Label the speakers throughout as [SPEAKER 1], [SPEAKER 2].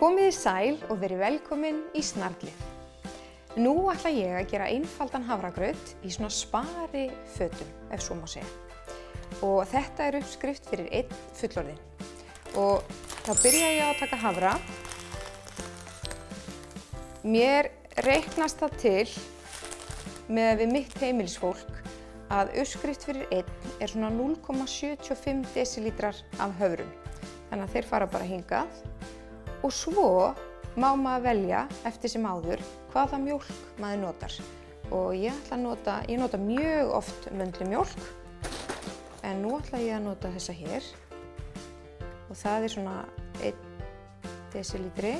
[SPEAKER 1] Komið þið sæl og verið velkomin í Snarlið. Nú ætla ég að gera einfaldan hafragraut í svona sparifötum, ef svo má segja. Og þetta er uppskrift fyrir einn fullorðinn. Og þá byrja ég á að taka havra. Mér reiknast það til, með við mitt heimilisfólk, að uppskrift fyrir einn er svona 0,75 desilítrar af höfrum. Þannig að þeir fara bara hingað. Og svo má maður velja eftir sem áður hvaða mjólk maður notar. Og ég nota mjög oft möndlumjólk, en nú ætla ég að nota þessa hér. Og það er svona 1 desilítri.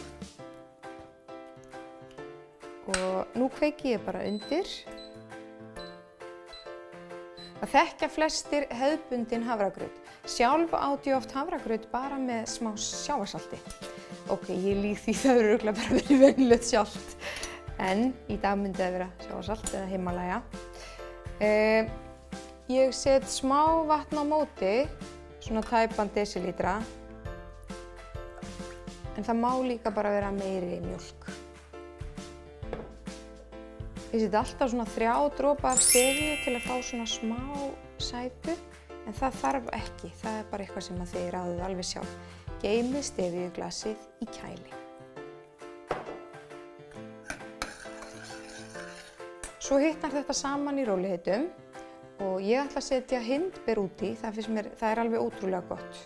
[SPEAKER 1] Og nú kveiki ég bara undir. Það þekkja flestir hefðbundinn hafragraut. Sjálf átti ég oft hafragraut bara með smá sjávarsalti. Ok, ég lík því það eru örugglega bara verið venjulegt sjálft. En í dag myndi það vera sjávarsalt eða Himalaya. Ég set smá vatn á móti, svona tæpan desilítra. En það má líka bara vera meiri mjólk. Ég set alltaf svona 3 dropa af stevíu til að fá svona smá sætu. En það þarf ekki, það er bara eitthvað sem þið ráðið alveg sjálf. Geymið stefíuglasið í kæli. Svo hitnar þetta saman í rólegheitum og ég ætla að setja hindber út í, það er alveg ótrúlega gott.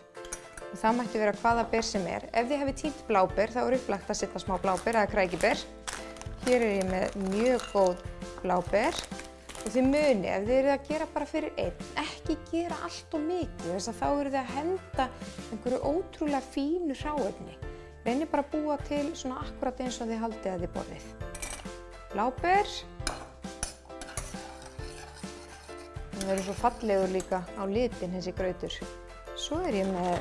[SPEAKER 1] Og það mætti vera hvaða ber sem er. Ef þið hefði tínt bláber þá er upplagt að setja smá bláber eða krækiber. Hér er ég með mjög góð bláber. Og þið muni, ef þið eruð að gera bara fyrir einn, ekki gera allt of mikið, þess að þá eruð þið að henda einhverju ótrúlega fínu hráefni. Reynið bara að búa til svona akkurat eins og þið haldið að þið borðið. Bláber. Það verður svo fallegur líka á litinn þessi grautur. Svo er ég með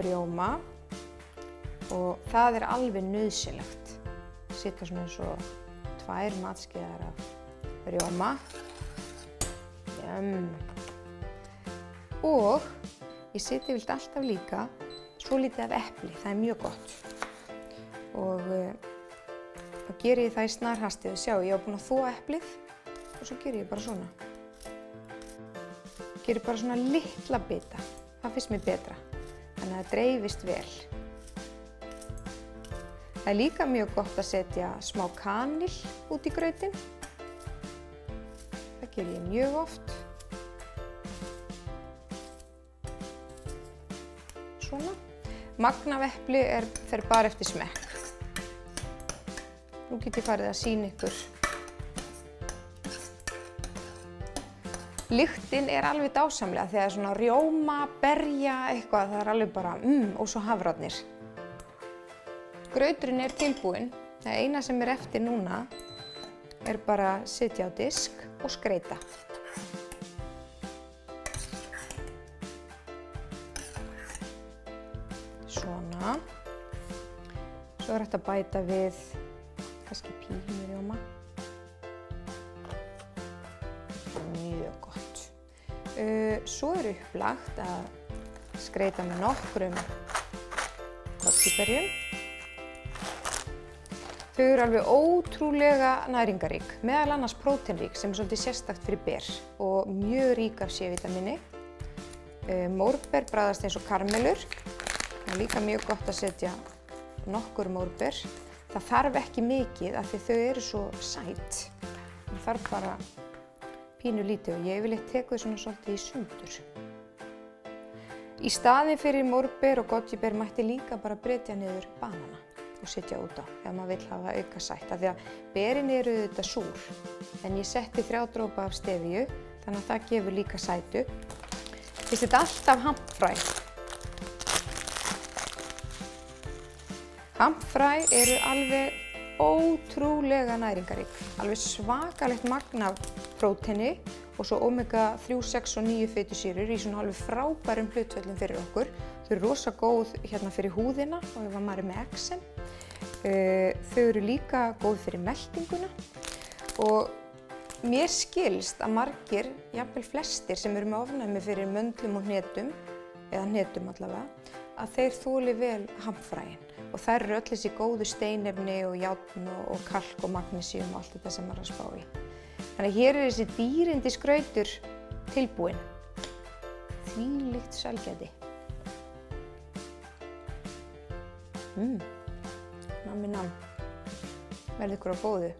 [SPEAKER 1] rjóma og það er alveg nauðsynlegt. Setja svona eins og 2 matskeiðar af rjóma. Og ég seti vilt alltaf líka svolítið af epli, það er mjög gott. Og þá ger ég það í snarhasti. Sjá, ég var búin að þvo eplið og svo ger ég bara svona. Gerir bara svona litla bita, það finnst mér betra, þannig að það dreifist vel. Það er líka mjög gott að setja smá kanil út í grautinn. Það ger ég mjög oft. Svona. Magn af epli fer bara eftir smekk. Nú get ég farið að sýna ykkur. Lyktin er alveg dásamlega þegar svona rjóma, berja, eitthvað, það er alveg bara og svo hafrarnir. Grauturinn er tilbúinn. Það eina sem er eftir núna er bara að setja á disk og skreyta. Svona. Svo er hægt að bæta við kannski pínu rjóma. Mjög gott. Svo er upplagt að skreyta með nokkrum gojiberjum. Þau eru alveg ótrúlega næringarík, meðal annars próteinrík sem er svolítið sérstakt fyrir ber og mjög rík af C-vitamíni. Mórber bragðast eins og karmelur. Það er líka mjög gott að setja nokkur mórber. Það þarf ekki mikið af því þau eru svo sæt. Það þarf bara pínu lítið og ég yfirleitt tek þau svona svolítið í sundur. Í staðinn fyrir mórber og gojiber mætti líka bara brytja niður banana og setja út á, ef maður vill hafa auka sætt. Af því að berin eru auðvitað súr, en ég setti 3 dropa af stevíu, þannig að það gefur líka sætu. Ég set alltaf hampfræ. Hampfræ eru alveg ótrúlega næringarík, alveg svakalegt magn af próteini og svo omega 3, 6 og 9 fitusýrur í svona alveg frábærum hlutföllum fyrir okkur. Þau eru rosa góð hérna fyrir húðina og ef maður er með eksem. Þau eru líka góð fyrir meltinguna og mér skilst að margir, jafnvel flestir sem eru með ofnæmi fyrir möndlum og hnetum, eða hnetum allavega, að þeir þoli vel hampfræin. og þær eru öll þessi góðu steinefni og járn og kalk og magnesíum og allt þetta sem maður er að spá í. Þannig að hér er þessi dýrindis grautur tilbúinn. Þvílíkt sælgæti. Nammi nam. Verði ykkur á góðu.